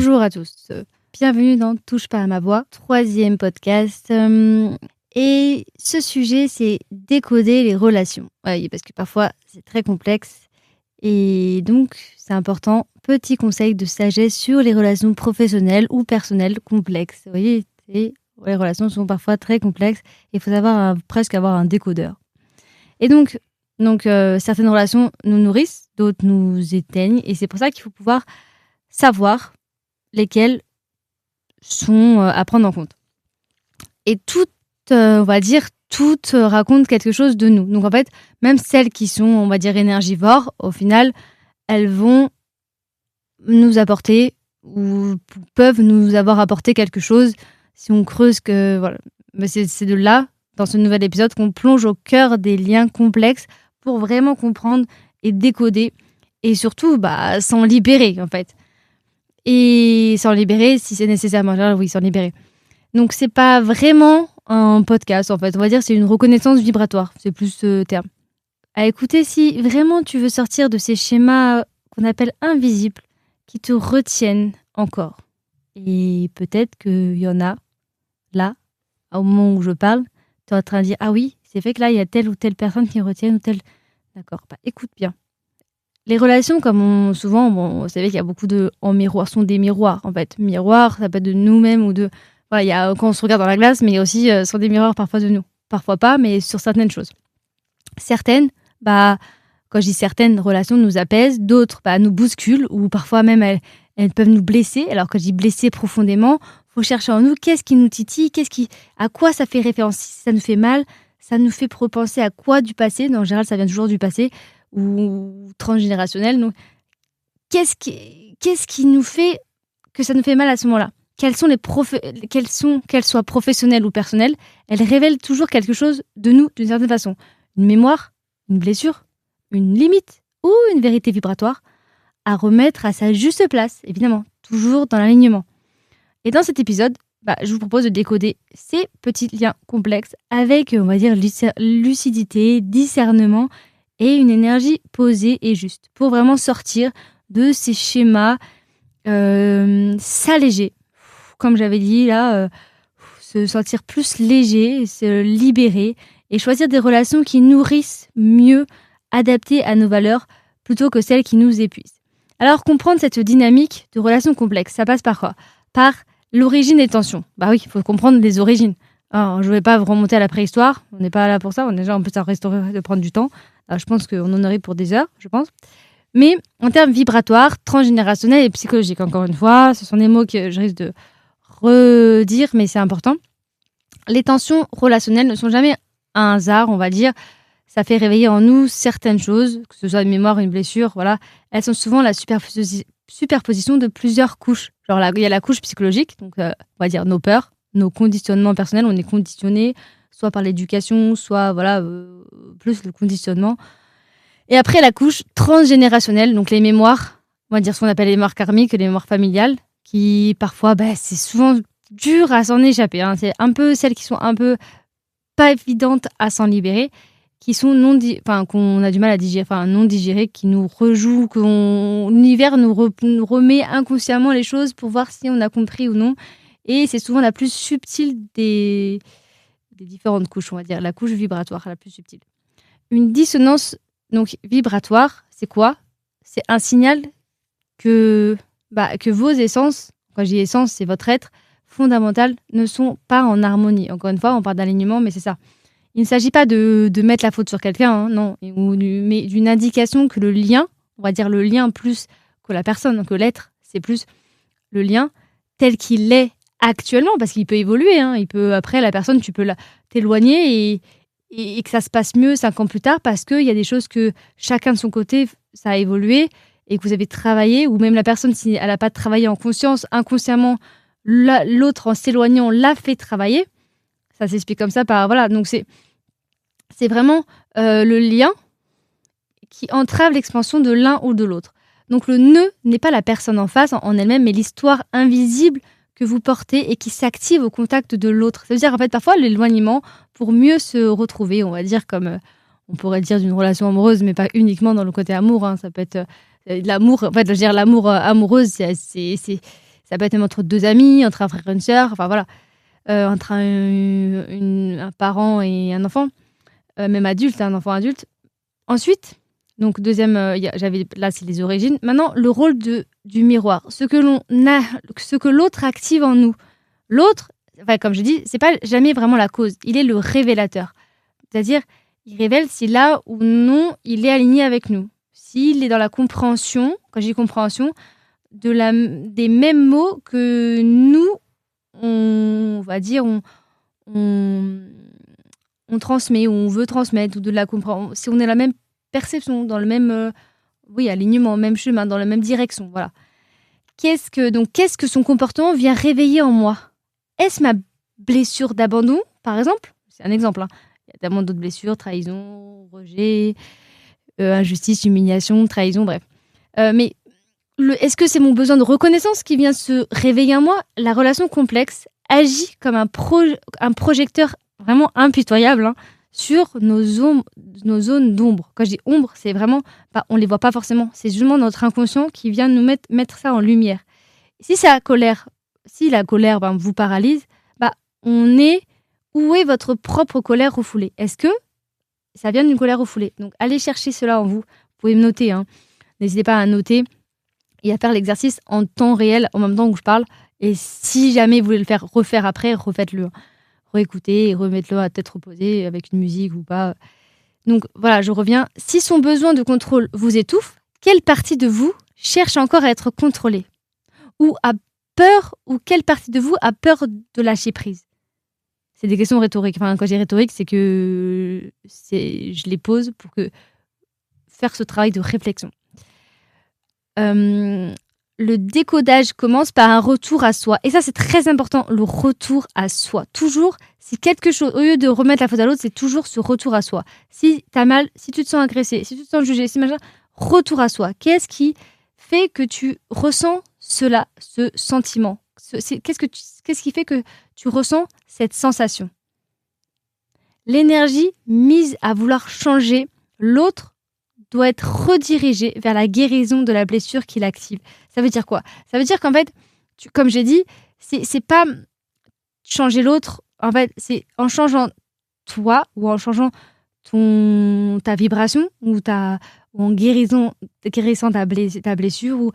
Bonjour à tous, bienvenue dans Touche pas à ma voix, 3e podcast. Et ce sujet, c'est décoder les relations. Oui, parce que parfois, c'est très complexe. Et donc, c'est important. Petit conseil de sagesse sur les relations professionnelles ou personnelles complexes. Vous voyez, les relations sont parfois très complexes. Il faut savoir presque avoir un décodeur. Et donc certaines relations nous nourrissent, d'autres nous éteignent. Et c'est pour ça qu'il faut pouvoir savoir lesquelles sont à prendre en compte. Et toutes, on va dire, toutes racontent quelque chose de nous. Donc en fait, même celles qui sont, on va dire, énergivores, au final, elles vont nous apporter ou peuvent nous avoir apporté quelque chose si on creuse que... Voilà. Mais c'est de là, dans ce nouvel épisode, qu'on plonge au cœur des liens complexes pour vraiment comprendre et décoder et surtout s'en libérer en fait. Et s'en libérer si c'est nécessaire. Oui, s'en libérer. Donc c'est pas vraiment un podcast en fait. On va dire c'est une reconnaissance vibratoire. C'est plus ce terme. À écouter si vraiment tu veux sortir de ces schémas qu'on appelle invisibles qui te retiennent encore. Et peut-être qu'il y en a là, au moment où je parle, tu es en train de dire « Ah oui, c'est fait que là, il y a telle ou telle personne qui me retienne ou telle... » D'accord, écoute bien. Les relations, comme souvent, vous savez qu'il y a beaucoup en miroir, sont des miroirs en fait. Miroir, ça peut être de nous-mêmes ou de... Voilà, il y a quand on se regarde dans la glace, mais il y a aussi sont des miroirs parfois de nous. Parfois pas, mais sur certaines choses. Certaines, quand je dis certaines relations nous apaisent, d'autres nous bousculent ou parfois même elles peuvent nous blesser. Alors quand je dis blesser profondément, faut chercher en nous qu'est-ce qui nous titille, à quoi ça fait référence. Si ça nous fait mal, ça nous fait repenser à quoi du passé. En général, ça vient toujours du passé ou transgénérationnel. Donc, qu'est-ce qui nous fait que ça nous fait mal à ce moment-là ? Qu'elles soient professionnelles ou personnelles, elles révèlent toujours quelque chose de nous d'une certaine façon. Une mémoire, une blessure, une limite ou une vérité vibratoire à remettre à sa juste place, évidemment, toujours dans l'alignement. Et dans cet épisode, je vous propose de décoder ces petits liens complexes avec, on va dire, lucidité, discernement et une énergie posée et juste pour vraiment sortir de ces schémas, s'alléger. Comme j'avais dit là, se sentir plus léger, se libérer et choisir des relations qui nourrissent mieux, adaptées à nos valeurs plutôt que celles qui nous épuisent. Alors comprendre cette dynamique de relations complexes, ça passe par quoi ? Par l'origine des tensions. Oui, il faut comprendre les origines. Alors, je ne vais pas remonter à la préhistoire, on n'est pas là pour ça, on est déjà un peu à restaurer, de prendre du temps. Alors, je pense qu'on en aurait pour des heures, je pense. Mais en termes vibratoires, transgénérationnels et psychologiques, encore une fois, ce sont des mots que je risque de redire, mais c'est important. Les tensions relationnelles ne sont jamais un hasard, on va dire. Ça fait réveiller en nous certaines choses, que ce soit une mémoire, une blessure, voilà. Elles sont souvent la superposition de plusieurs couches. Genre il y a la couche psychologique, donc on va dire nos peurs, nos conditionnements personnels. On est conditionné soit par l'éducation, soit plus le conditionnement. Et après la couche transgénérationnelle, donc les mémoires, on va dire ce qu'on appelle les mémoires karmiques, les mémoires familiales, qui parfois, c'est souvent dur à s'en échapper. C'est un peu celles qui sont un peu pas évidentes à s'en libérer, qui sont qu'on a du mal à digérer, non digérées, qui nous rejouent, l'univers nous remet inconsciemment les choses pour voir si on a compris ou non. Et c'est souvent la plus subtile des différentes couches, on va dire, la couche vibratoire, la plus subtile. Une dissonance donc vibratoire, c'est quoi ? C'est un signal que vos essences, quand je dis essence, c'est votre être fondamental, ne sont pas en harmonie. Encore une fois, on parle d'alignement, mais c'est ça. Il ne s'agit pas de mettre la faute sur quelqu'un, non, mais d'une indication que le lien, on va dire le lien plus que la personne, que l'être, c'est plus le lien tel qu'il est actuellement, parce qu'il peut évoluer. Après, la personne, tu peux t'éloigner et que ça se passe mieux 5 ans plus tard, parce qu'il y a des choses que chacun de son côté, ça a évolué, et que vous avez travaillé, ou même la personne, si elle n'a pas travaillé en conscience, inconsciemment, l'autre, en s'éloignant, l'a fait travailler. Ça s'explique comme ça donc c'est vraiment le lien qui entrave l'expansion de l'un ou de l'autre. Donc le nœud n'est pas la personne en face en elle-même, mais l'histoire invisible que vous portez et qui s'active au contact de l'autre. Ça veut dire en fait parfois l'éloignement pour mieux se retrouver, on va dire comme on pourrait dire d'une relation amoureuse, mais pas uniquement dans le côté amour. Ça peut être l'amour. En fait, je veux dire l'amour amoureuse, Ça peut être même entre 2 amis, entre un frère et une sœur, enfin voilà, entre un parent et un enfant, même adulte, un enfant adulte. Ensuite, donc deuxième, là, c'est les origines. Maintenant, le rôle du miroir, ce que l'autre active en nous. L'autre, comme je dis, c'est pas jamais vraiment la cause. Il est le révélateur. C'est-à-dire, il révèle si là ou non, il est aligné avec nous. S'il est dans la compréhension, quand je dis compréhension, des mêmes mots que nous, on va dire, on transmet, ou on veut transmettre, ou de la compréhension. Si on est la même perception, dans le même alignement, même chemin, dans la même direction, voilà. Qu'est-ce que son comportement vient réveiller en moi? Est-ce ma blessure d'abandon, par exemple? C'est un exemple, hein. Il y a tellement d'autres blessures, trahison, rejet, injustice, humiliation, trahison, bref. Mais est-ce que c'est mon besoin de reconnaissance qui vient se réveiller en moi? La relation complexe agit comme un projecteur vraiment impitoyable, hein, sur nos zones d'ombre. Quand je dis ombre, c'est vraiment, on ne les voit pas forcément. C'est justement notre inconscient qui vient nous mettre ça en lumière. Si la colère vous paralyse, où est votre propre colère refoulée? Est-ce que ça vient d'une colère refoulée? Donc, allez chercher cela en vous. Vous pouvez me noter, hein. N'hésitez pas à noter et à faire l'exercice en temps réel, en même temps que je parle. Et si jamais vous voulez le refaire après, refaites-le. Réécoutez et remettez-le à tête reposée avec une musique ou pas. Donc voilà, je reviens. Si son besoin de contrôle vous étouffe, quelle partie de vous cherche encore à être contrôlée? Ou a peur, ou quelle partie de vous a peur de lâcher prise? C'est des questions rhétoriques. Enfin, quand je dis rhétorique, c'est que je les pose pour faire ce travail de réflexion. Le décodage commence par un retour à soi. Et ça, c'est très important, le retour à soi. Toujours, si quelque chose, au lieu de remettre la faute à l'autre, c'est toujours ce retour à soi. Si t'as mal, si tu te sens agressé, si tu te sens jugé, retour à soi. Qu'est-ce qui fait que tu ressens cela, ce sentiment? Qu'est-ce qui fait que tu ressens cette sensation? L'énergie mise à vouloir changer l'autre doit être redirigée vers la guérison de la blessure qui l'active. Ça veut dire quoi? Ça veut dire qu'en fait, comme j'ai dit, c'est pas changer l'autre. En fait, c'est en changeant toi, ou en changeant ta vibration, ou en guérissant ta blessure, ou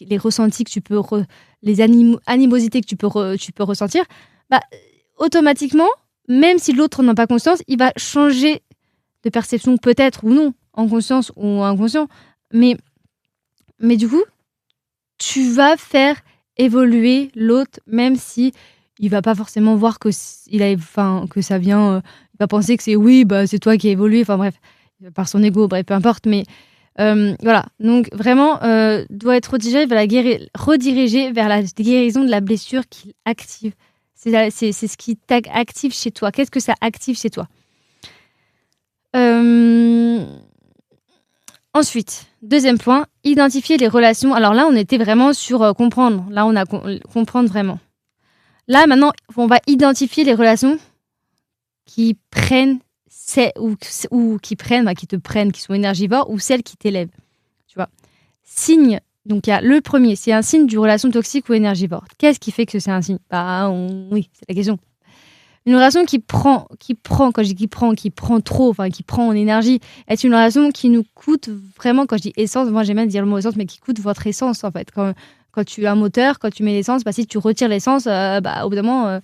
les ressentis que tu peux, les animosités que tu peux ressentir, automatiquement, même si l'autre n'en a pas conscience, il va changer de perception, peut-être ou non, en conscience ou inconscient, mais du coup, tu vas faire évoluer l'autre, même si il va pas forcément voir que ça vient, il va penser que c'est toi qui as évolué, enfin bref, par son ego, bref, peu importe, mais voilà, donc vraiment, doit être redirigé vers la guérison de la blessure qu'il active. C'est ce qui active chez toi. Qu'est-ce que ça active chez toi? Ensuite, deuxième point, identifier les relations. Alors là, on était vraiment sur comprendre. Là, on a comprendre vraiment. Là, maintenant, on va identifier les relations qui qui te prennent, qui sont énergivores, ou celles qui t'élèvent. Tu vois. Signe. Donc, il y a le premier, c'est un signe d'une relation toxique ou énergivore. Qu'est-ce qui fait que c'est un signe? Oui, c'est la question. Une relation qui prend, quand je dis qui prend trop, enfin qui prend en énergie, est une relation qui nous coûte vraiment, quand je dis essence, moi j'aime bien dire le mot essence, mais qui coûte votre essence en fait. Quand tu as un moteur, quand tu mets l'essence, si tu retires l'essence, au bout d'un moment,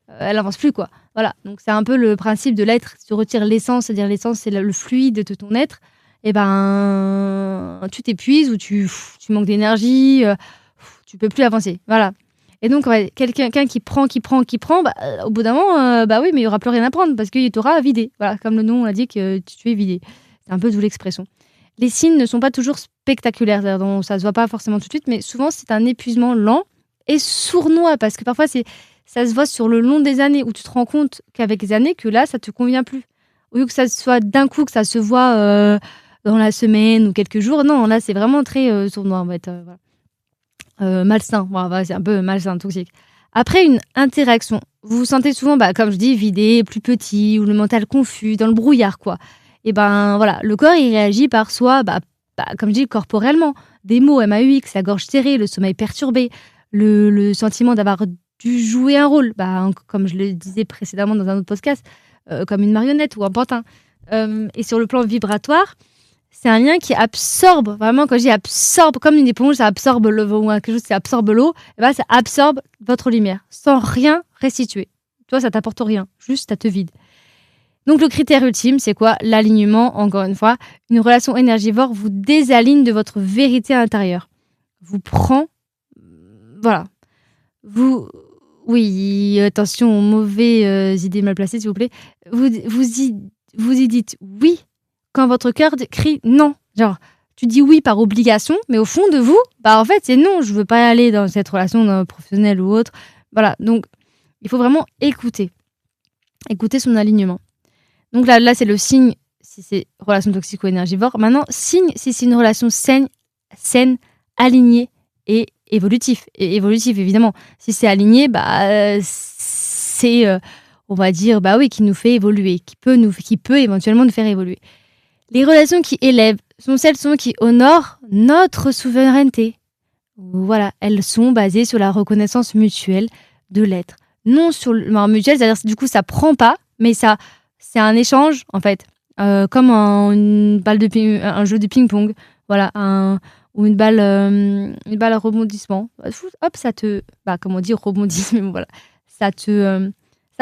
elle avance plus, quoi. Voilà, donc c'est un peu le principe de l'être. Si tu retires l'essence, c'est-à-dire l'essence, c'est le fluide de ton être, et tu t'épuises, ou tu manques d'énergie, tu peux plus avancer. Voilà. Et donc, quelqu'un qui prend, au bout d'un moment, oui, mais il n'y aura plus rien à prendre parce qu'il t'aura vidé. Voilà, comme le nom l'indique, tu es vidé. C'est un peu d'où l'expression. Les signes ne sont pas toujours spectaculaires, donc ça se voit pas forcément tout de suite, mais souvent c'est un épuisement lent et sournois, parce que parfois ça se voit sur le long des années, où tu te rends compte qu'avec les années, que là, ça te convient plus. Au lieu que ça soit d'un coup, que ça se voit dans la semaine ou quelques jours, non, là c'est vraiment très sournois en fait. Voilà. Malsain, c'est un peu malsain, toxique. Après une interaction, vous vous sentez souvent, comme je dis, vidé, plus petit, ou le mental confus, dans le brouillard, quoi. Et voilà, le corps il réagit par soit comme je dis, corporellement. Des maux, MAUX, la gorge serrée, le sommeil perturbé, le sentiment d'avoir dû jouer un rôle, comme je le disais précédemment dans un autre podcast, comme une marionnette ou un pantin. Et sur le plan vibratoire, c'est un lien qui absorbe, vraiment, quand je dis absorbe, comme une éponge, ça absorbe ou quelque chose, ça absorbe l'eau, et ça absorbe votre lumière, sans rien restituer. Toi, ça t'apporte rien, juste ça te vide. Donc le critère ultime, c'est quoi? L'alignement, encore une fois. Une relation énergivore vous désaligne de votre vérité intérieure. Vous prend... Voilà. Oui, attention aux mauvaises idées mal placées, s'il vous plaît. Vous y dites oui quand votre cœur crie non. Genre, tu dis oui par obligation, mais au fond de vous, en fait, c'est non. Je veux pas aller dans cette relation professionnelle ou autre. Voilà, donc il faut vraiment écouter son alignement. Donc là c'est le signe si c'est relation toxique ou énergivore. Maintenant, signe si c'est une relation saine, alignée et évolutive. Et évolutive, évidemment. Si c'est aligné, c'est, on va dire, qui nous fait évoluer, qui peut éventuellement nous faire évoluer. Les relations qui élèvent sont celles qui honorent notre souveraineté. Voilà, elles sont basées sur la reconnaissance mutuelle de l'être. Non sur le mutuel, c'est-à-dire que du coup, ça prend pas, mais ça, c'est un échange, en fait. Comme un jeu de ping-pong. Voilà, ou une balle à rebondissement. Hop, ça te... comme on dit, rebondit, mais bon, voilà. Ça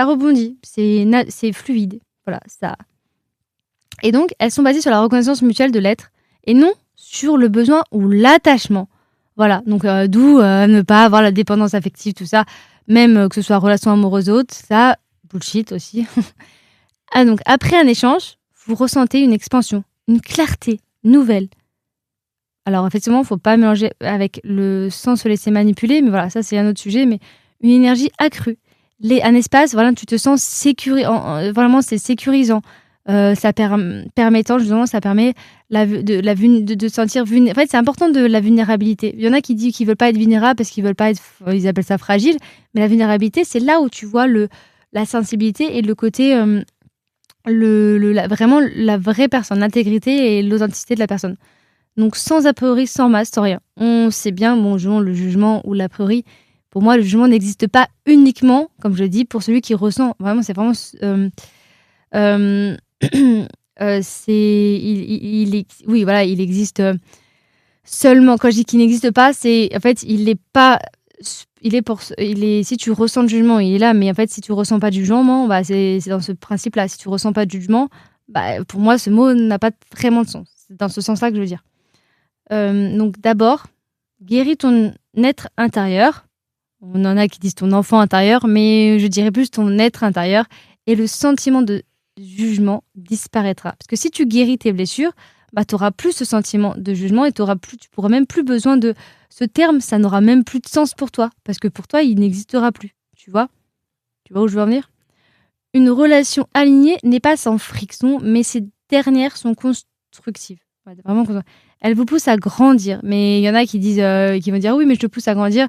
rebondit. C'est fluide. Voilà, ça... Et donc, elles sont basées sur la reconnaissance mutuelle de l'être et non sur le besoin ou l'attachement. Voilà, donc d'où ne pas avoir la dépendance affective, tout ça, même que ce soit relation amoureuse ou autre, ça, bullshit aussi. Donc, après un échange, vous ressentez une expansion, une clarté nouvelle. Alors, effectivement, il ne faut pas mélanger avec le sans se laisser manipuler, mais voilà, ça, c'est un autre sujet, mais une énergie accrue. Un espace, voilà, tu te sens vraiment, c'est sécurisant. Ça permettant justement, ça permet de sentir vulnérable. En fait, c'est important de la vulnérabilité. Il y en a qui disent qu'ils veulent pas être vulnérables parce qu'ils veulent pas être, ils appellent ça fragile. Mais la vulnérabilité, c'est là où tu vois la sensibilité et le côté, vraiment la vraie personne, l'intégrité et l'authenticité de la personne. Donc sans a priori, sans masse, sans rien. On sait bien, le jugement ou l'a priori. Pour moi, le jugement n'existe pas uniquement, comme je le dis, pour celui qui ressent. Vraiment, c'est vraiment. Il existe seulement. Quand je dis qu'il n'existe pas, c'est en fait il est pas. Si tu ressens le jugement, il est là, mais en fait si tu ressens pas de jugement, c'est dans ce principe-là. Si tu ressens pas de jugement, pour moi ce mot n'a pas vraiment de sens. C'est dans ce sens-là que je veux dire. Donc d'abord, guéris ton être intérieur. On en a qui disent ton enfant intérieur, mais je dirais plus ton être intérieur et le sentiment de jugement disparaîtra. Parce que si tu guéris tes blessures, tu n'auras plus ce sentiment de jugement et tu pourras même plus besoin de ce terme, ça n'aura même plus de sens pour toi. Parce que pour toi, il n'existera plus. Tu vois où je veux en venir? Une relation alignée n'est pas sans friction, mais ces dernières sont constructives. Vraiment, elles vous poussent à grandir. Mais il y en a qui vont dire oui, mais je te pousse à grandir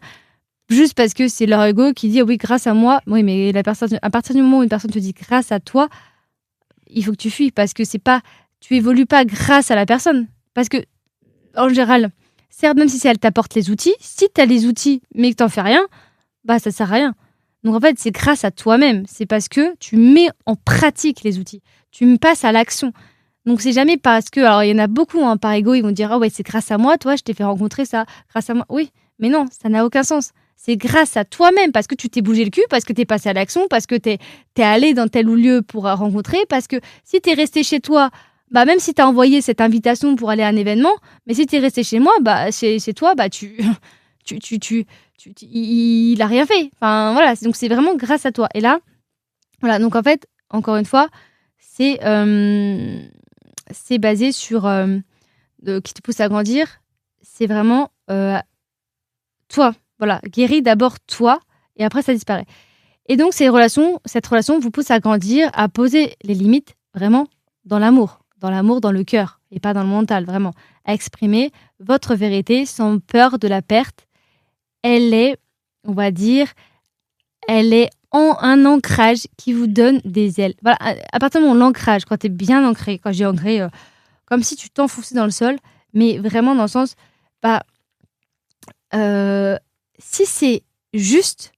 juste parce que c'est leur ego qui dit oui, grâce à moi. Oui, mais la personne, à partir du moment où une personne te dit grâce à toi, il faut que tu fuis parce que tu évolues pas grâce à la personne. Parce que, en général, certes, même si elle t'apporte les outils, si tu as les outils mais que tu n'en fais rien, ça sert à rien. Donc en fait, c'est grâce à toi-même. C'est parce que tu mets en pratique les outils. Tu me passes à l'action. Donc c'est jamais parce que... Alors il y en a beaucoup, par ego, ils vont dire « Ah ouais, c'est grâce à moi, toi, je t'ai fait rencontrer ça. Grâce à moi. » Oui, mais non, ça n'a aucun sens. C'est grâce à toi-même, parce que tu t'es bougé le cul, parce que t'es passé à l'action, parce que t'es allé dans tel ou lieu pour rencontrer, parce que si t'es resté chez toi, même si t'as envoyé cette invitation pour aller à un événement, mais si t'es resté chez moi, chez toi, il a rien fait. Enfin, voilà, donc c'est vraiment grâce à toi. Et là, voilà, donc en fait, encore une fois, c'est basé sur qui te pousse à grandir. C'est vraiment toi. Voilà, guéris d'abord toi et après ça disparaît. Et donc cette relation vous pousse à grandir, à poser les limites vraiment dans l'amour, dans le cœur et pas dans le mental, vraiment. À exprimer votre vérité sans peur de la perte. Elle est, on va dire, un ancrage qui vous donne des ailes. Voilà, à partir du moment où l'ancrage, quand tu es bien ancré, quand j'ai ancré, comme si tu t'enfonçais dans le sol, mais vraiment dans le sens, bah, si c'est juste,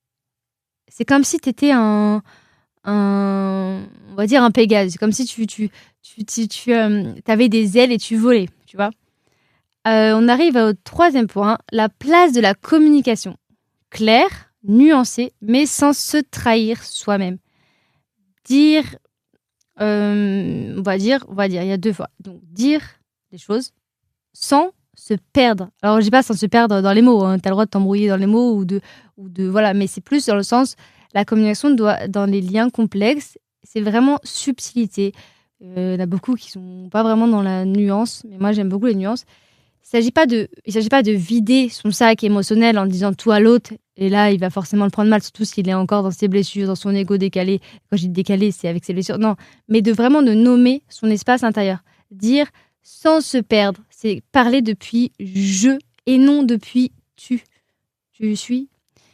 c'est comme si tu étais on va dire un Pégase. C'est comme si tu avais des ailes et tu volais, tu vois. On arrive au troisième point, la place de la communication. Claire, nuancée, mais sans se trahir soi-même. Dire, on va dire, il y a deux fois. Donc, dire des choses sans se perdre. Alors, je dis pas sans se perdre dans les mots, hein. Tu as le droit de t'embrouiller dans les mots voilà, mais c'est plus dans le sens, la communication doit, dans les liens complexes, c'est vraiment subtilité. Il y en a beaucoup qui sont pas vraiment dans la nuance, mais moi j'aime beaucoup les nuances. Il s'agit pas de vider son sac émotionnel en disant tout à l'autre, et là il va forcément le prendre mal, surtout s'il est encore dans ses blessures, dans son ego décalé. Quand je dis décalé, c'est avec ses blessures. Non, mais de nommer son espace intérieur. Dire sans se perdre, c'est parler depuis je et non depuis tu. Tu suis.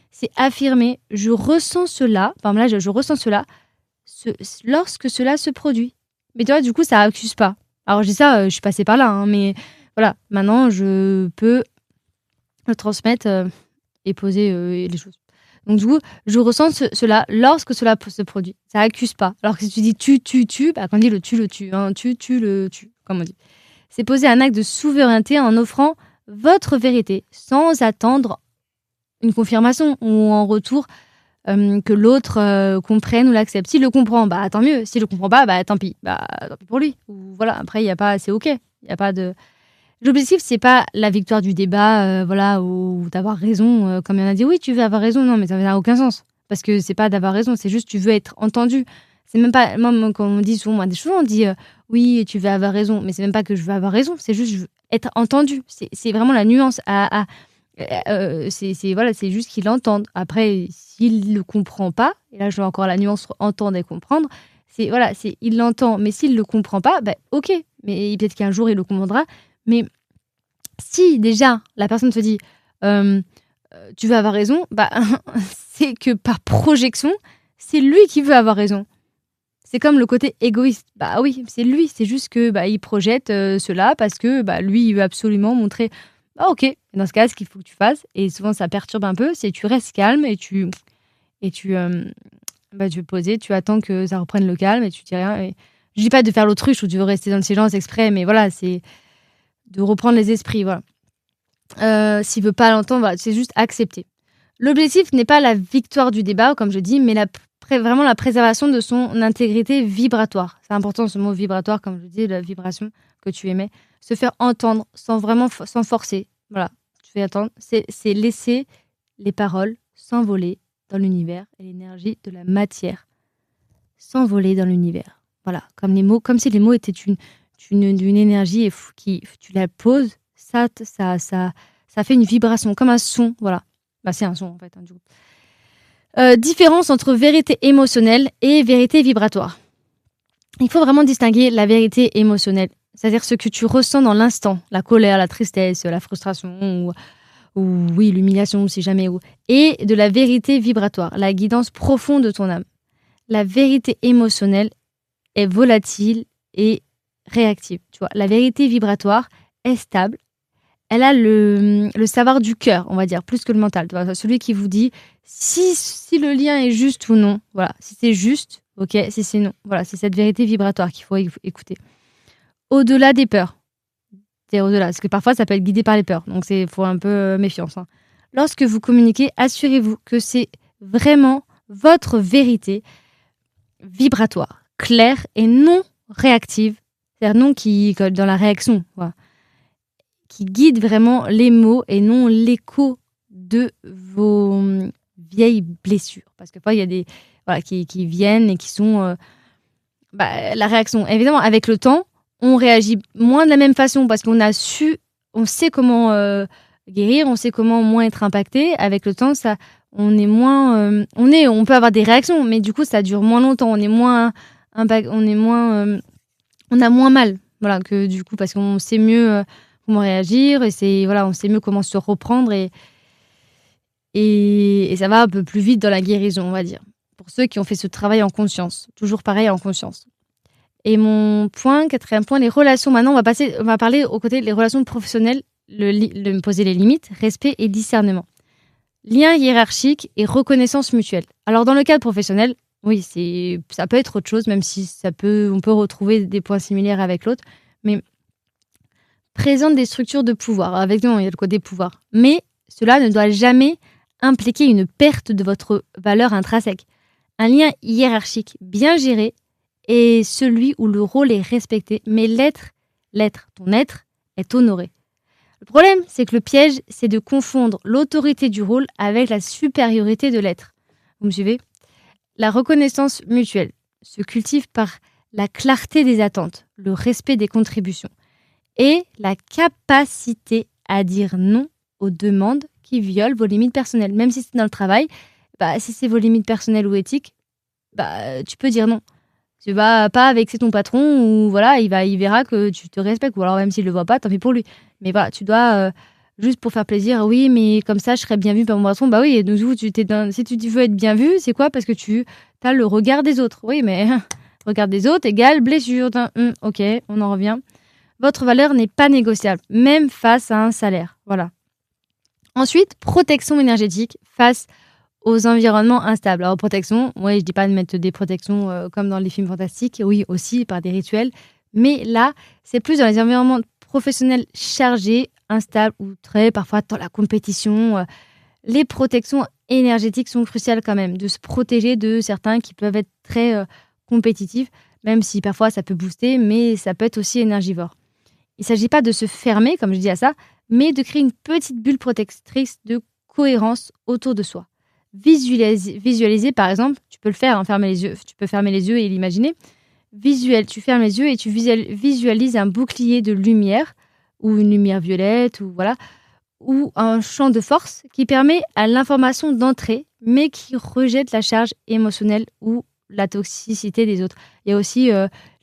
C'est affirmer je ressens cela, enfin là je ressens cela lorsque cela se produit. Mais tu vois, du coup ça accuse pas. Alors je dis ça, je suis passée par là, hein, mais voilà, maintenant je peux le transmettre et poser les choses. Donc du coup, je ressens cela lorsque cela se produit. Ça accuse pas. Alors que si tu dis tu, bah, quand on dit le tu, hein, tu, le tu, comme on dit. C'est poser un acte de souveraineté en offrant votre vérité sans attendre une confirmation ou en retour que l'autre comprenne ou l'accepte. S'il le comprend, bah tant mieux. S'il le comprend pas, bah tant pis. Bah tant pis pour lui. Ou voilà, après il y a pas, c'est ok. Il y a pas de. L'objectif c'est pas la victoire du débat, voilà, ou d'avoir raison. Comme il y en a dit, oui, tu veux avoir raison, non, mais ça n'a aucun sens parce que c'est pas d'avoir raison, c'est juste tu veux être entendu. C'est même pas moi quand on dit souvent, moi, des choses on dit oui, tu veux avoir raison, mais c'est même pas que je veux avoir raison, c'est juste je veux être entendu. C'est vraiment la nuance voilà, c'est juste qu'il l'entende. Après, s'il le comprend pas, et là je vois encore la nuance entre entendre et comprendre, c'est voilà, c'est il l'entend, mais s'il le comprend pas, bah ok, mais peut-être qu'un jour il le comprendra. Mais si déjà la personne te dit euh, tu veux avoir raison, bah c'est que par projection, c'est lui qui veut avoir raison. C'est comme le côté égoïste. Bah oui, c'est lui, c'est juste que bah il projette cela parce que bah lui il veut absolument montrer. Ah ok, dans ce cas, ce qu'il faut que tu fasses, et souvent ça perturbe un peu, c'est tu restes calme et tu veux poser, tu attends que ça reprenne le calme et tu dis rien. Et je dis pas de faire l'autruche ou tu veux rester dans le silence exprès, mais voilà, c'est de reprendre les esprits, voilà. S'il veut pas l'entendre, voilà, c'est juste accepter. L'objectif n'est pas la victoire du débat, comme je dis, mais vraiment la préservation de son intégrité vibratoire. C'est important ce mot vibratoire, comme je dis, la vibration que tu émets. Se faire entendre sans forcer. Voilà, tu fais attendre. C'est laisser les paroles s'envoler dans l'univers et l'énergie de la matière s'envoler dans l'univers. Voilà, comme les mots, comme si les mots étaient d'une énergie et qui tu la poses, ça fait une vibration, comme un son. Voilà, bah c'est un son en fait, hein, du coup. Différence entre vérité émotionnelle et vérité vibratoire. Il faut vraiment distinguer la vérité émotionnelle, c'est-à-dire ce que tu ressens dans l'instant, la colère, la tristesse, la frustration, ou oui, l'humiliation, si jamais, et de la vérité vibratoire, la guidance profonde de ton âme. La vérité émotionnelle est volatile et réactive. Tu vois, la vérité vibratoire est stable. Elle a le savoir du cœur, on va dire, plus que le mental. Tu vois, celui qui vous dit si le lien est juste ou non. Voilà, si c'est juste, ok, si c'est non. Voilà, c'est cette vérité vibratoire qu'il faut écouter. Au-delà des peurs. C'est au-delà, parce que parfois ça peut être guidé par les peurs. Donc il faut un peu méfiance. Hein. Lorsque vous communiquez, assurez-vous que c'est vraiment votre vérité vibratoire, claire et non réactive. C'est-à-dire non qui dans la réaction. Voilà. Qui guide vraiment les mots et non l'écho de vos vieilles blessures. Parce que parfois, il y a des qui viennent et qui sont la réaction. Évidemment, avec le temps, on réagit moins de la même façon parce on sait comment guérir, on sait comment moins être impacté. Avec le temps, on est moins, on peut avoir des réactions, mais du coup, ça dure moins longtemps. On est moins on a moins mal. Voilà, que du coup, parce qu'on sait mieux comment réagir et on sait mieux comment se reprendre et ça va un peu plus vite dans la guérison, on va dire. Pour ceux qui ont fait ce travail en conscience, toujours pareil en conscience. Et mon quatrième point, les relations. Maintenant, on va parler au côté des relations professionnelles, de me poser les limites, respect et discernement. Lien hiérarchique et reconnaissance mutuelle. Alors, dans le cadre professionnel, oui, ça peut être autre chose, même si on peut retrouver des points similaires avec l'autre, mais présente des structures de pouvoir. Avec nous, il y a le côté pouvoir. Mais cela ne doit jamais impliquer une perte de votre valeur intrinsèque. Un lien hiérarchique bien géré est celui où le rôle est respecté, mais ton être, est honoré. Le problème, c'est que le piège, c'est de confondre l'autorité du rôle avec la supériorité de l'être. Vous me suivez ? La reconnaissance mutuelle se cultive par la clarté des attentes, le respect des contributions et la capacité à dire non aux demandes qui violent vos limites personnelles. Même si c'est dans le travail, si c'est vos limites personnelles ou éthiques, tu peux dire non. Tu vas pas vexer ton patron ou voilà, il verra que tu te respectes. Ou alors même s'il le voit pas, tant pis pour lui. Mais voilà, tu dois juste pour faire plaisir. Oui, mais comme ça, je serais bien vue par mon patron. Bah oui, donc si tu veux être bien vue, c'est quoi ? Parce que tu as le regard des autres. Oui, mais regard des autres égale blessure. Ok, on en revient. Votre valeur n'est pas négociable, même face à un salaire. Voilà. Ensuite, protection énergétique face aux environnements instables. Alors, protection, je dis pas de mettre des protections comme dans les films fantastiques, oui, aussi par des rituels, mais là, c'est plus dans les environnements professionnels chargés, instables ou parfois dans la compétition. Les protections énergétiques sont cruciales quand même, de se protéger de certains qui peuvent être très compétitifs, même si parfois ça peut booster, mais ça peut être aussi énergivore. Il ne s'agit pas de se fermer, comme je dis à ça, mais de créer une petite bulle protectrice de cohérence autour de soi. Visualiser, par exemple, tu peux le faire, fermer les yeux. Tu peux fermer les yeux et l'imaginer. Tu fermes les yeux et tu visualises un bouclier de lumière ou une lumière violette ou un champ de force qui permet à l'information d'entrer, mais qui rejette la charge émotionnelle ou la toxicité des autres. Il y a aussi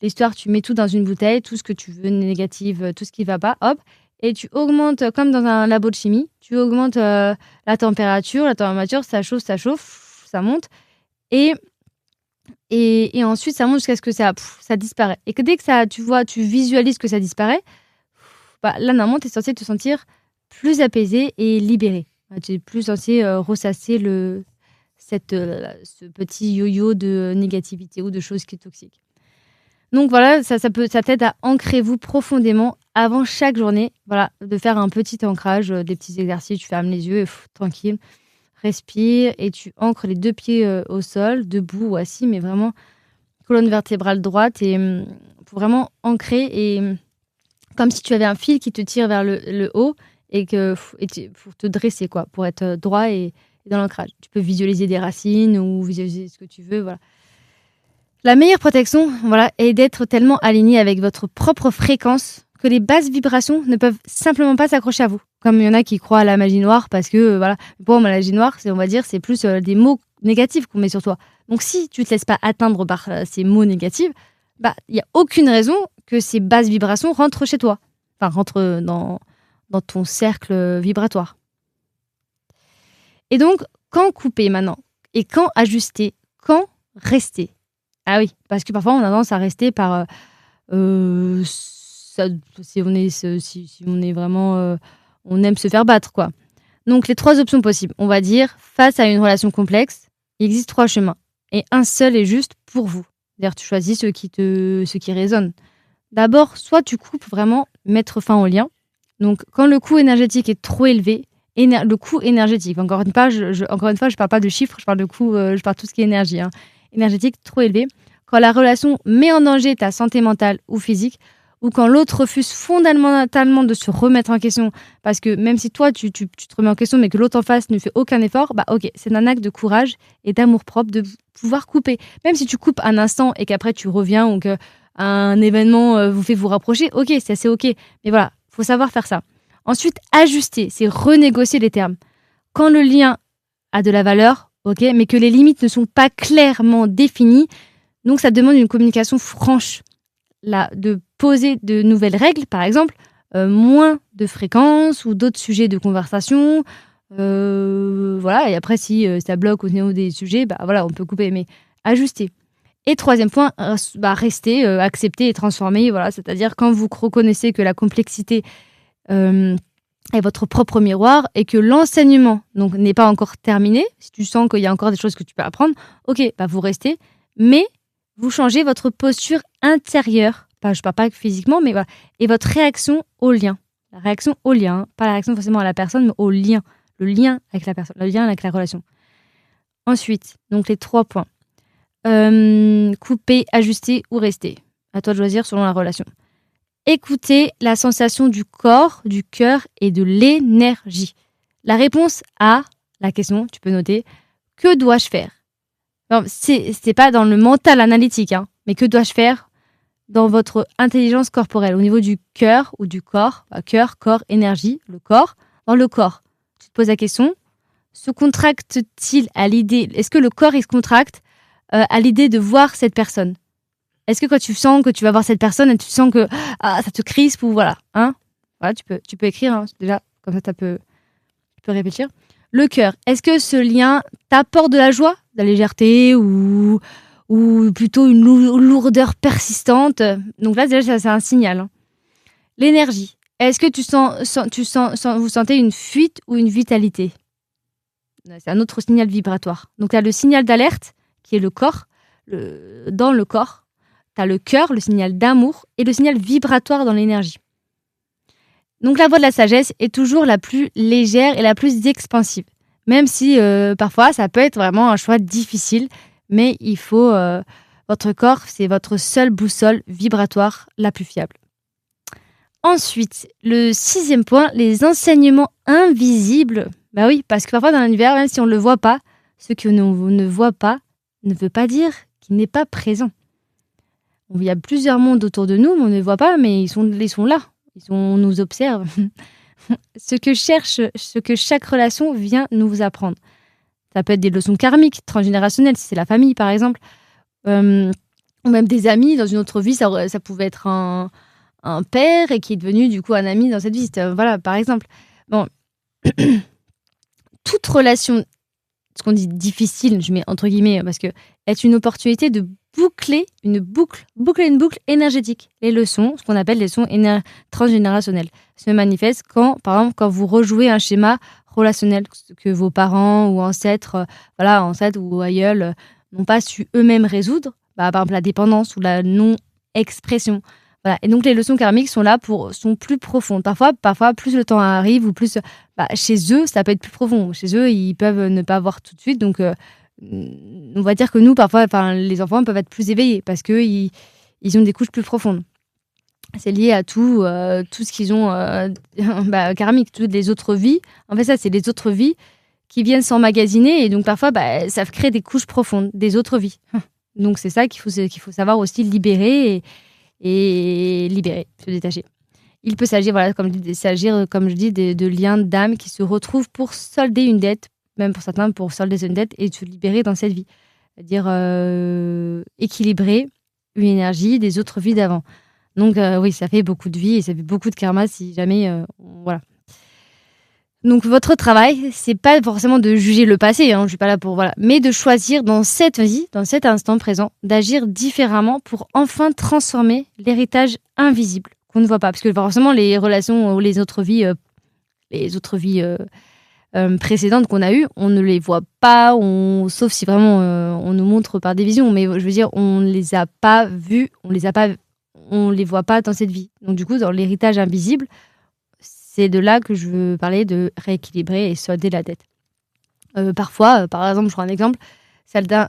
l'histoire, tu mets tout dans une bouteille, tout ce que tu veux, négative, tout ce qui va pas, hop, et tu augmentes, comme dans un labo de chimie, tu augmentes la température, ça chauffe, ça monte, et ensuite ça monte jusqu'à ce que ça disparaît. Et que dès que tu visualises que ça disparaît, là, normalement, tu es censé te sentir plus apaisé et libéré. Tu es plus censé ressasser ce petit yo-yo de négativité ou de choses qui sont toxiques. Donc voilà, ça t'aide à ancrer vous profondément avant chaque journée, de faire un petit ancrage, des petits exercices, tu fermes les yeux, tranquille, respire et tu ancres les 2 pieds au sol, debout ou assis, mais vraiment colonne vertébrale droite et pour vraiment ancrer et comme si tu avais un fil qui te tire vers le haut et pour te dresser pour être droit et dans l'ancrage. Tu peux visualiser des racines ou visualiser ce que tu veux, voilà. La meilleure protection, est d'être tellement aligné avec votre propre fréquence que les basses vibrations ne peuvent simplement pas s'accrocher à vous. Comme il y en a qui croient à la magie noire parce que, pour moi, la magie noire, c'est plus des mots négatifs qu'on met sur toi. Donc, si tu te laisses pas atteindre par ces mots négatifs, il y a aucune raison que ces basses vibrations rentrent chez toi. Enfin, rentrent dans ton cercle vibratoire. Et donc, quand couper maintenant ? Et quand ajuster ? Quand rester ? Ah oui, parce que parfois on a tendance à rester par si on est vraiment on aime se faire battre quoi. Donc les 3 options possibles, on va dire face à une relation complexe, il existe 3 chemins et un seul est juste pour vous. C'est-à-dire tu choisis ce qui résonne. D'abord, soit tu coupes vraiment, mettre fin au lien. Donc quand le coût énergétique est trop élevé, le coût énergétique. Encore une fois, je parle pas de chiffres, je parle de coût, je parle de tout ce qui est énergie. Énergétique trop élevé, quand la relation met en danger ta santé mentale ou physique, ou quand l'autre refuse fondamentalement de se remettre en question, parce que même si toi tu te remets en question, mais que l'autre en face ne fait aucun effort, ok, c'est un acte de courage et d'amour-propre de pouvoir couper. Même si tu coupes un instant et qu'après tu reviens ou qu'un événement vous fait vous rapprocher, ok, c'est assez ok. Mais voilà, faut savoir faire ça. Ensuite, ajuster, c'est renégocier les termes. Quand le lien a de la valeur, ok, mais que les limites ne sont pas clairement définies, donc ça demande une communication franche. De poser de nouvelles règles, par exemple, moins de fréquences ou d'autres sujets de conversation. Et après, si ça bloque au niveau des sujets, on peut couper, mais ajuster. Et troisième point, rester, accepter et transformer. Voilà, c'est-à-dire quand vous reconnaissez que la complexité est votre propre miroir et que l'enseignement donc n'est pas encore terminé. Si tu sens qu'il y a encore des choses que tu peux apprendre, ok, vous restez, mais vous changez votre posture intérieure. Je ne parle pas physiquement, mais voilà. Et votre réaction au lien. La réaction au lien, pas la réaction forcément à la personne, mais au lien. Le lien avec la personne, le lien avec la relation. Ensuite, donc les 3 points. Couper, ajuster ou rester. À toi de choisir selon la relation. Écoutez la sensation du corps, du cœur et de l'énergie. La réponse à la question, tu peux noter, que dois-je faire? Non, c'est pas dans le mental analytique, mais que dois-je faire dans votre intelligence corporelle, au niveau du cœur ou du corps, cœur, corps, énergie, le corps, dans le corps. Tu te poses la question, se contracte-t-il à l'idée, est-ce que le corps il se contracte à l'idée de voir cette personne? Est-ce que quand tu sens que tu vas voir cette personne et tu sens que ça te crispe ou voilà, voilà, tu peux écrire déjà, comme ça tu peux réfléchir. Le cœur, est-ce que ce lien t'apporte de la joie, de la légèreté ou plutôt une lourdeur persistante? Donc là déjà c'est un signal. L'énergie, est-ce que vous sentez une fuite ou une vitalité? C'est un autre signal vibratoire. Donc tu as le signal d'alerte qui est le corps, dans le corps. Tu as le cœur, le signal d'amour, et le signal vibratoire dans l'énergie. Donc la voie de la sagesse est toujours la plus légère et la plus expansive. Même si parfois ça peut être vraiment un choix difficile, mais il faut... votre corps, c'est votre seule boussole vibratoire la plus fiable. Ensuite, le 6e point, les enseignements invisibles. Oui, parce que parfois dans l'univers, même si on ne le voit pas, ce que l'on ne voit pas ne veut pas dire qu'il n'est pas présent. Il y a plusieurs mondes autour de nous, mais on ne les voit pas, mais ils sont là. On nous observe. Ce que chaque relation vient nous apprendre. Ça peut être des leçons karmiques, transgénérationnelles, si c'est la famille, par exemple. Ou même des amis. Dans une autre vie, ça pouvait être un père et qui est devenu, du coup, un ami dans cette vie. Voilà, par exemple. Bon. Toute relation, ce qu'on dit difficile, je mets entre guillemets, parce que est une opportunité de boucler une boucle énergétique. Les leçons, ce qu'on appelle les leçons transgénérationnelles, se manifestent par exemple, quand vous rejouez un schéma relationnel que vos parents ou ancêtres ou aïeuls n'ont pas su eux-mêmes résoudre, par exemple la dépendance ou la non-expression. Voilà. Et donc les leçons karmiques sont là sont plus profondes. Parfois, plus le temps arrive ou plus chez eux, ça peut être plus profond. Chez eux, ils peuvent ne pas voir tout de suite. Donc on va dire que nous, parfois, les enfants peuvent être plus éveillés parce que ils ont des couches plus profondes. C'est lié à tout ce qu'ils ont karmique, toutes les autres vies. En fait, ça, c'est les autres vies qui viennent s'emmagasiner et donc parfois, ça crée des couches profondes des autres vies. Donc c'est ça qu'il faut savoir aussi libérer et se détacher. Il peut s'agir, comme je dis, de liens d'âme qui se retrouvent pour solder une dette, même pour certains, pour solder une dette et se libérer dans cette vie. C'est-à-dire équilibrer une énergie des autres vies d'avant. Donc oui, ça fait beaucoup de vies et ça fait beaucoup de karma si jamais... voilà. Donc votre travail, c'est pas forcément de juger le passé, je suis pas là pour... Voilà, mais de choisir dans cette vie, dans cet instant présent, d'agir différemment pour enfin transformer l'héritage invisible qu'on ne voit pas. Parce que forcément, les relations ou les autres vies précédentes qu'on a eues, on ne les voit pas, sauf si vraiment on nous montre par des visions. Mais je veux dire, on ne les a pas vues, on les voit pas dans cette vie. Donc du coup, dans l'héritage invisible, c'est de là que je veux parler de rééquilibrer et solder la dette. Parfois, par exemple, je prends un exemple, certains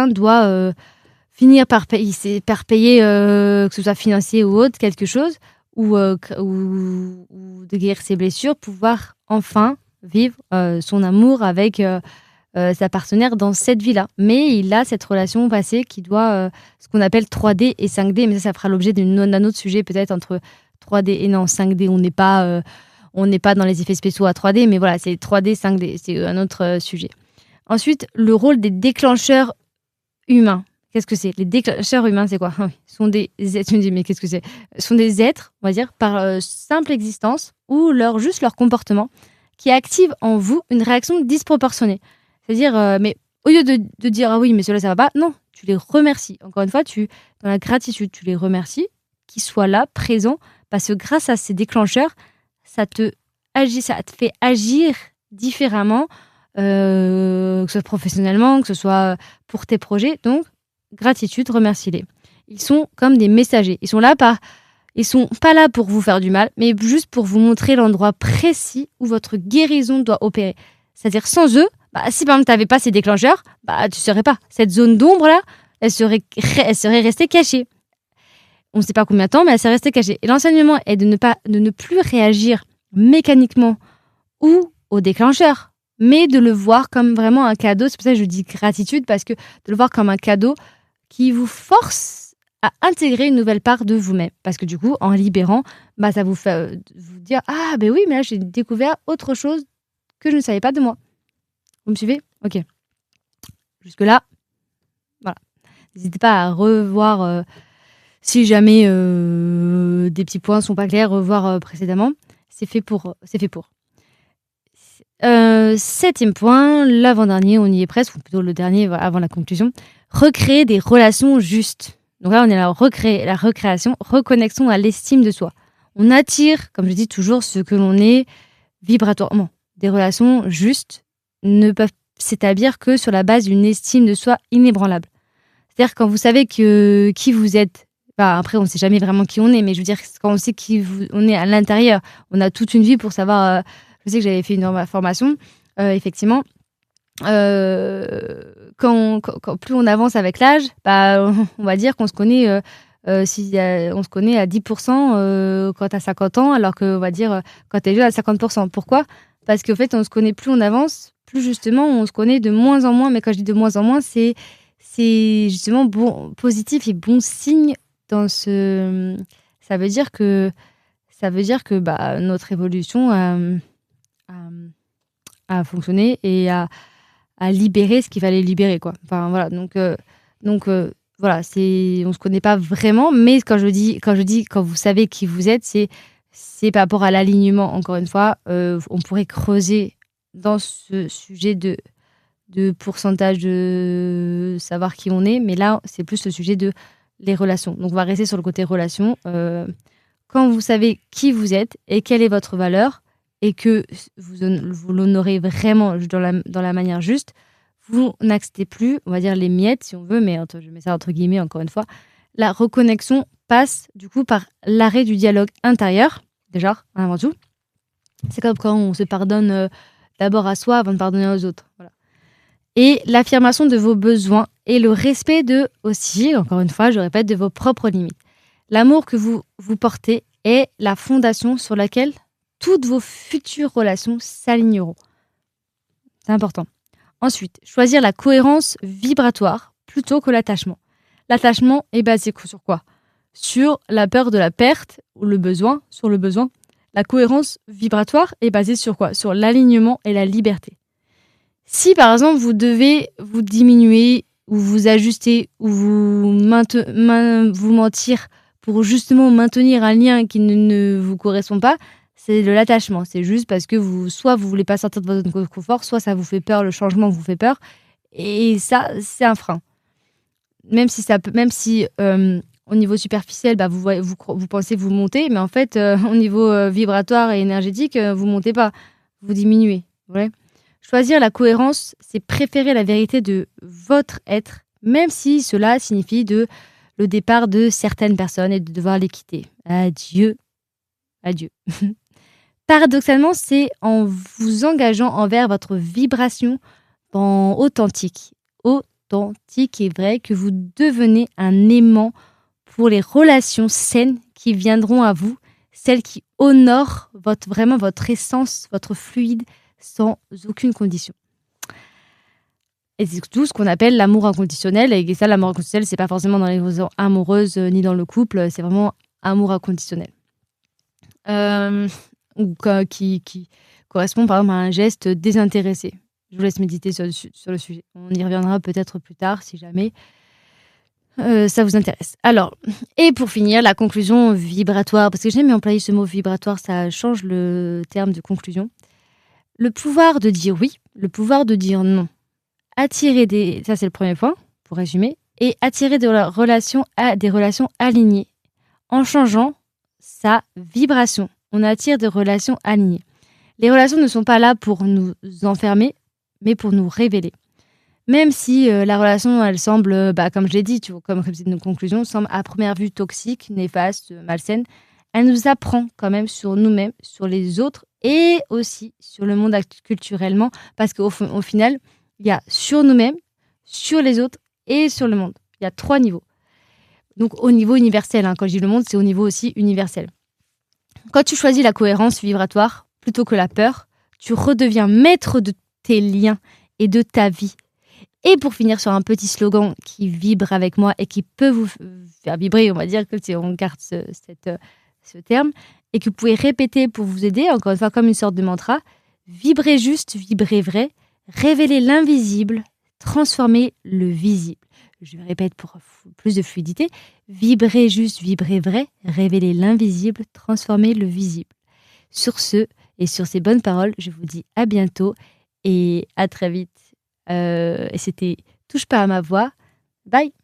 doivent finir par payer, que ce soit financier ou autre, quelque chose, ou de guérir ses blessures, pouvoir enfin vivre son amour avec sa partenaire dans cette vie-là. Mais il a cette relation passée qui doit, ce qu'on appelle 3D et 5D, mais ça fera l'objet d'un autre sujet peut-être entre 3D et non 5D. On n'est pas dans les effets spéciaux à 3D, mais voilà, c'est 3D, 5D, c'est un autre sujet. Ensuite, le rôle des déclencheurs humains. Qu'est-ce que c'est? Les déclencheurs humains, c'est quoi? Sont des êtres, mais qu'est-ce que c'est? Sont des êtres, on va dire, par simple existence ou juste leur comportement qui active en vous une réaction disproportionnée. C'est-à-dire, mais au lieu de dire ah oui, mais cela ça va pas, non, tu les remercies. Encore une fois, dans la gratitude, tu les remercies qu'ils soient là, présents, parce que grâce à ces déclencheurs, ça te fait agir différemment, que ce soit professionnellement, que ce soit pour tes projets. Donc, gratitude, remercie-les. Ils sont comme des messagers. Ils sont pas là pour vous faire du mal, mais juste pour vous montrer l'endroit précis où votre guérison doit opérer. C'est-à-dire, sans eux, si par exemple tu n'avais pas ces déclencheurs, tu serais pas. Cette zone d'ombre-là, elle serait restée cachée. On ne sait pas combien de temps, mais elle serait restée cachée. Et l'enseignement est de ne plus réagir mécaniquement ou au déclencheur, mais de le voir comme vraiment un cadeau. C'est pour ça que je dis gratitude, parce que de le voir comme un cadeau qui vous force à intégrer une nouvelle part de vous-même. Parce que du coup, en libérant, ça vous fait vous dire « Ah, ben oui, mais là, j'ai découvert autre chose que je ne savais pas de moi. » Vous me suivez ? Ok. Jusque-là, voilà. N'hésitez pas à revoir, si jamais des petits points ne sont pas clairs, revoir précédemment. C'est fait pour. 7e point, l'avant-dernier, on y est presque, ou plutôt le dernier avant la conclusion. Recréer des relations justes. Donc là, on est là, la recréation, reconnexion à l'estime de soi. On attire, comme je dis toujours, ce que l'on est vibratoirement. Des relations justes ne peuvent s'établir que sur la base d'une estime de soi inébranlable. C'est-à-dire quand vous savez qui vous êtes, après on ne sait jamais vraiment qui on est, mais je veux dire, quand on sait on est à l'intérieur, on a toute une vie pour savoir. Je sais que j'avais fait une formation, effectivement. Quand plus on avance avec l'âge, on va dire qu'on se connaît, on se connaît à 10% quand t'as 50 ans, alors qu'on va dire quand t'es jeune à 50%. Pourquoi ? Parce qu'en fait, on se connaît plus on avance, plus justement on se connaît de moins en moins. Mais quand je dis de moins en moins, c'est justement bon, positif et bon signe dans ce. Ça veut dire que notre évolution à fonctionner et à libérer ce qu'il fallait libérer, quoi. Enfin voilà, donc voilà, on se connaît pas vraiment, mais quand je dis quand vous savez qui vous êtes, c'est par rapport à l'alignement. Encore une fois, on pourrait creuser dans ce sujet de pourcentage de savoir qui on est, mais là c'est plus le sujet de les relations. Donc on va rester sur le côté relations. Quand vous savez qui vous êtes et quelle est votre valeur, et que vous l'honorez vraiment dans la manière juste, vous n'acceptez plus, on va dire, les miettes, si on veut, mais je mets ça entre guillemets, encore une fois. La reconnexion passe, du coup, par l'arrêt du dialogue intérieur, déjà, avant tout. C'est comme quand on se pardonne d'abord à soi avant de pardonner aux autres. Voilà. Et l'affirmation de vos besoins et le respect aussi, encore une fois, je répète, de vos propres limites. L'amour que vous portez est la fondation sur laquelle toutes vos futures relations s'aligneront. C'est important. Ensuite, choisir la cohérence vibratoire plutôt que l'attachement. L'attachement est basé sur quoi ? Sur la peur de la perte ou sur le besoin. La cohérence vibratoire est basée sur quoi ? Sur l'alignement et la liberté. Si par exemple vous devez vous diminuer ou vous ajuster ou vous mentir pour justement maintenir un lien qui ne vous correspond pas, c'est de l'attachement. C'est juste parce que soit vous voulez pas sortir de votre zone de confort, soit ça vous fait peur, le changement vous fait peur. Et ça, c'est un frein. Même si au niveau superficiel, vous pensez vous monter, mais en fait, au niveau vibratoire et énergétique, vous montez pas, vous diminuez. Ouais. Choisir la cohérence, c'est préférer la vérité de votre être, même si cela signifie le départ de certaines personnes et de devoir les quitter. Adieu. Paradoxalement, c'est en vous engageant envers votre vibration authentique et vrai que vous devenez un aimant pour les relations saines qui viendront à vous, celles qui honorent votre essence, votre fluide, sans aucune condition. Et c'est tout ce qu'on appelle l'amour inconditionnel. Et ça, l'amour inconditionnel, c'est pas forcément dans les relations amoureuses ni dans le couple, c'est vraiment amour inconditionnel. Ou qui correspond par exemple à un geste désintéressé. Je vous laisse méditer sur le sujet. On y reviendra peut-être plus tard si jamais ça vous intéresse. Alors, et pour finir, la conclusion vibratoire, parce que j'aime employer ce mot vibratoire, ça change le terme de conclusion. Le pouvoir de dire oui, le pouvoir de dire non. Ça c'est le premier point, pour résumer. et attirer des relations alignées. En changeant sa vibration, on attire des relations alignées. Les relations ne sont pas là pour nous enfermer, mais pour nous révéler. Même si la relation, elle semble, comme je l'ai dit, comme c'est une conclusion, semble à première vue toxique, néfaste, malsaine, elle nous apprend quand même sur nous-mêmes, sur les autres et aussi sur le monde culturellement, parce qu'au final, il y a sur nous-mêmes, sur les autres et sur le monde. Il y a 3 niveaux. Donc au niveau universel, quand je dis le monde, c'est au niveau aussi universel. Quand tu choisis la cohérence vibratoire plutôt que la peur, tu redeviens maître de tes liens et de ta vie. Et pour finir sur un petit slogan qui vibre avec moi et qui peut vous faire vibrer, on va dire que si on garde ce terme, et que vous pouvez répéter pour vous aider, encore une fois comme une sorte de mantra, vibrez juste, vibrez vrai, révélez l'invisible, transformez le visible. Je répète pour plus de fluidité, vibrez juste, vibrez vrai, révélez l'invisible, transformez le visible. Sur ce, et sur ces bonnes paroles, je vous dis à bientôt et à très vite. Et c'était Touche pas à ma voix. Bye!